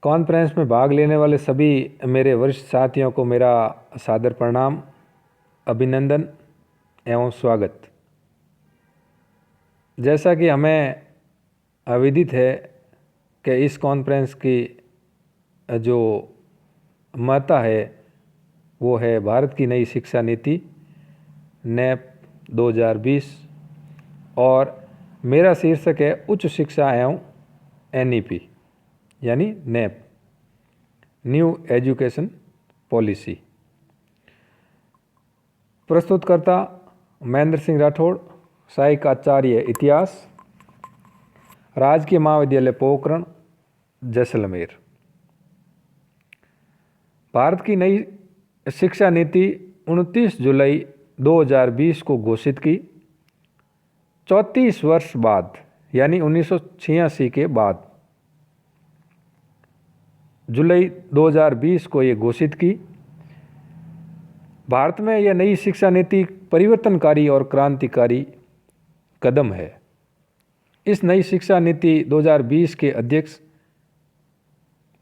Conference में भाग लेने वाले सभी मेरे वरिष्ठ साथियों को मेरा सादर प्रणाम, अभिनंदन एवं स्वागत। जैसा कि हमें अविदित है कि इस कॉन्फ्रेंस की जो महत्ता है वो है भारत की नई शिक्षा नीति नैप 2020 और मेरा शीर्षक है उच्च शिक्षा एवं एनईपी यानी नैप न्यू एजुकेशन पॉलिसी। प्रस्तुतकर्ता महेंद्र सिंह राठौड़, सहायक आचार्य इतिहास, राजकीय महाविद्यालय पोखरण, जैसलमेर। भारत की नई शिक्षा नीति 29 जुलाई 2020 को घोषित की। 34 वर्ष बाद यानी 1986 के बाद जुलाई 2020 को ये घोषित की। भारत में यह नई शिक्षा नीति परिवर्तनकारी और क्रांतिकारी कदम है। इस नई शिक्षा नीति 2020 के अध्यक्ष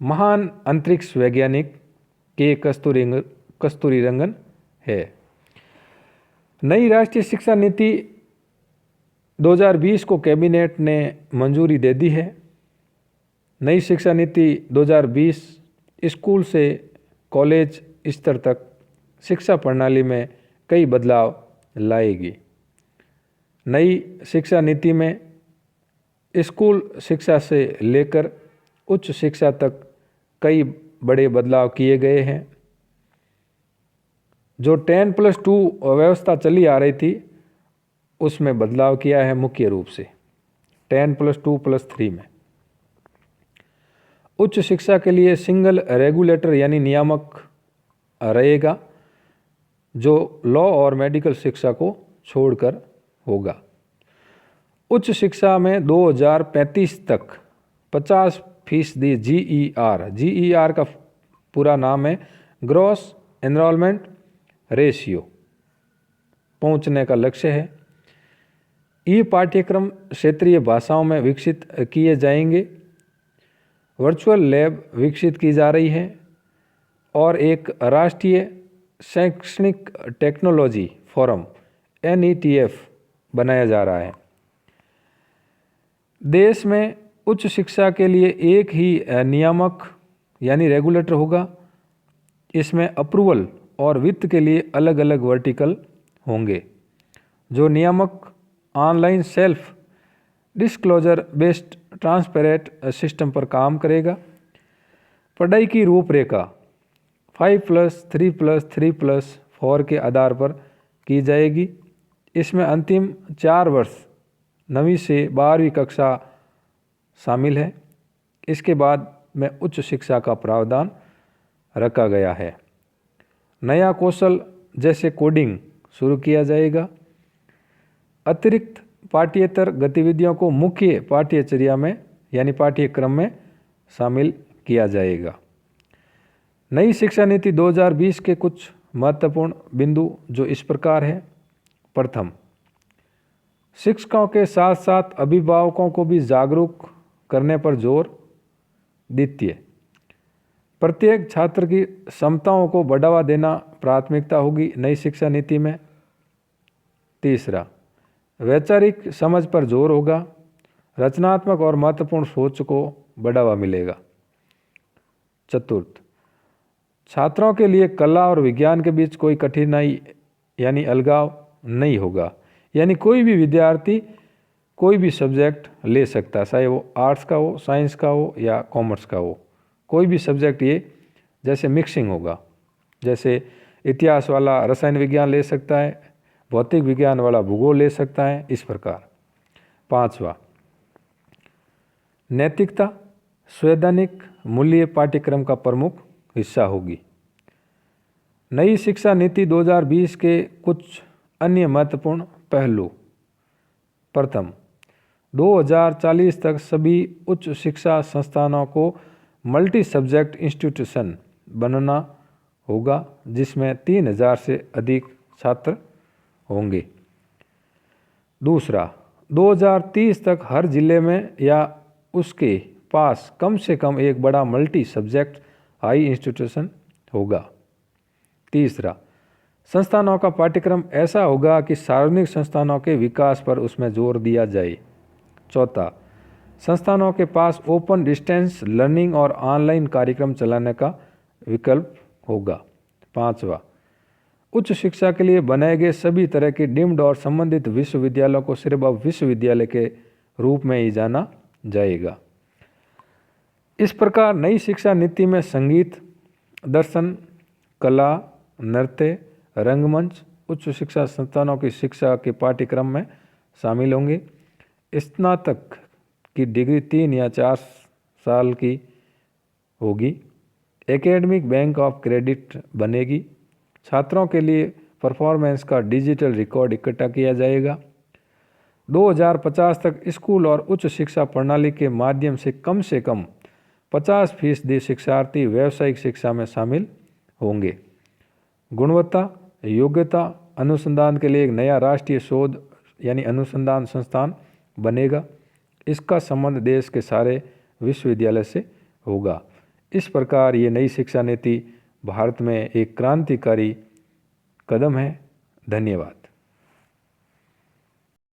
महान अंतरिक्ष वैज्ञानिक के कस्तूरीरंगन है। नई राष्ट्रीय शिक्षा नीति 2020 को कैबिनेट ने मंजूरी दे दी है। नई शिक्षा नीति 2020 स्कूल से कॉलेज स्तर तक शिक्षा प्रणाली में कई बदलाव लाएगी। नई शिक्षा नीति में स्कूल शिक्षा से लेकर उच्च शिक्षा तक कई बड़े बदलाव किए गए हैं। जो 10+2 व्यवस्था चली आ रही थी उसमें बदलाव किया है मुख्य रूप से 10+2+3 में। उच्च शिक्षा के लिए सिंगल रेगुलेटर यानी नियामक रहेगा जो लॉ और मेडिकल शिक्षा को छोड़कर होगा। उच्च शिक्षा में 2035 तक 50% जीईआर का पूरा नाम है ग्रॉस एनरोलमेंट रेशियो पहुंचने का लक्ष्य है। ये पाठ्यक्रम क्षेत्रीय भाषाओं में विकसित किए जाएंगे। वर्चुअल लैब विकसित की जा रही है और एक राष्ट्रीय शैक्षणिक टेक्नोलॉजी फोरम NETF बनाया जा रहा है। देश में उच्च शिक्षा के लिए एक ही नियामक यानी रेगुलेटर होगा। इसमें अप्रूवल और वित्त के लिए अलग अलग वर्टिकल होंगे। जो नियामक online self disclosure based transparent system पर काम करेगा। पढ़ाई की रूपरेखा 5+3+3+4 के आधार पर की जाएगी। इसमें अंतिम 4 वर्ष 9वीं से 12वीं कक्षा शामिल है। इसके बाद में उच्च शिक्षा का प्रावधान रखा गया है। नया कौशल जैसे कोडिंग शुरू किया जाएगा। अतिरिक्त पाठ्येतर गतिविधियों को मुख्य पाठ्यचर्या में यानी पाठ्यक्रम में शामिल किया जाएगा। नई शिक्षा नीति 2020 के कुछ महत्वपूर्ण बिंदु जो इस प्रकार है। प्रथम, शिक्षकों के साथ साथ अभिभावकों को भी जागरूक करने पर जोर। द्वितीय, प्रत्येक छात्र की क्षमताओं को बढ़ावा देना प्राथमिकता होगी नई शिक्षा नीति में। तीसरा, वैचारिक समझ पर जोर होगा। रचनात्मक और महत्वपूर्ण सोच को बढ़ावा मिलेगा। चतुर्थ, छात्रों के लिए कला और विज्ञान के बीच कोई कठिनाई यानी अलगाव नहीं होगा। यानी कोई भी विद्यार्थी कोई भी सब्जेक्ट ले सकता है, चाहे वो आर्ट्स का हो, साइंस का हो या कॉमर्स का हो। कोई भी सब्जेक्ट ये जैसे मिक्सिंग होगा। जैसे इतिहास वाला रसायन विज्ञान ले सकता है, भौतिक विज्ञान वाला भूगोल ले सकता है, इस प्रकार। पांचवा, नैतिकता संवैधानिक मूल्य पाठ्यक्रम का प्रमुख हिस्सा होगी। नई शिक्षा नीति 2020 के कुछ अन्य महत्वपूर्ण पहलू। प्रथम, 2040 तक सभी उच्च शिक्षा संस्थानों को मल्टी सब्जेक्ट इंस्टीट्यूशन बनना होगा जिसमें 3000 से अधिक छात्र होंगे। दूसरा, 2030 तक हर जिले में या उसके पास कम से कम एक बड़ा मल्टी सब्जेक्ट हाई इंस्टीट्यूशन होगा। तीसरा, संस्थानों का पाठ्यक्रम ऐसा होगा कि सार्वजनिक संस्थानों के विकास पर उसमें जोर दिया जाए। चौथा, संस्थानों के पास ओपन डिस्टेंस लर्निंग और ऑनलाइन कार्यक्रम चलाने का विकल्प होगा। पांचवा, उच्च शिक्षा के लिए बनाए गए सभी तरह के डीम्ड और संबंधित विश्वविद्यालयों को सिर्फ अब विश्वविद्यालय के रूप में ही जाना जाएगा। इस प्रकार नई शिक्षा नीति में संगीत, दर्शन, कला, नृत्य, रंगमंच उच्च शिक्षा संस्थानों की शिक्षा के पाठ्यक्रम में शामिल होंगे। स्नातक की डिग्री 3 या 4 साल की होगी। एकेडमिक बैंक ऑफ क्रेडिट बनेगी। छात्रों के लिए परफॉर्मेंस का डिजिटल रिकॉर्ड इकट्ठा किया जाएगा। 2050 तक स्कूल और उच्च शिक्षा प्रणाली के माध्यम से कम 50% शिक्षार्थी व्यावसायिक शिक्षा में शामिल होंगे। गुणवत्ता, योग्यता, अनुसंधान के लिए एक नया राष्ट्रीय शोध यानी अनुसंधान संस्थान बनेगा। इसका संबंध देश के सारे विश्वविद्यालय से होगा। इस प्रकार ये नई शिक्षा नीति भारत में एक क्रांतिकारी कदम है। धन्यवाद।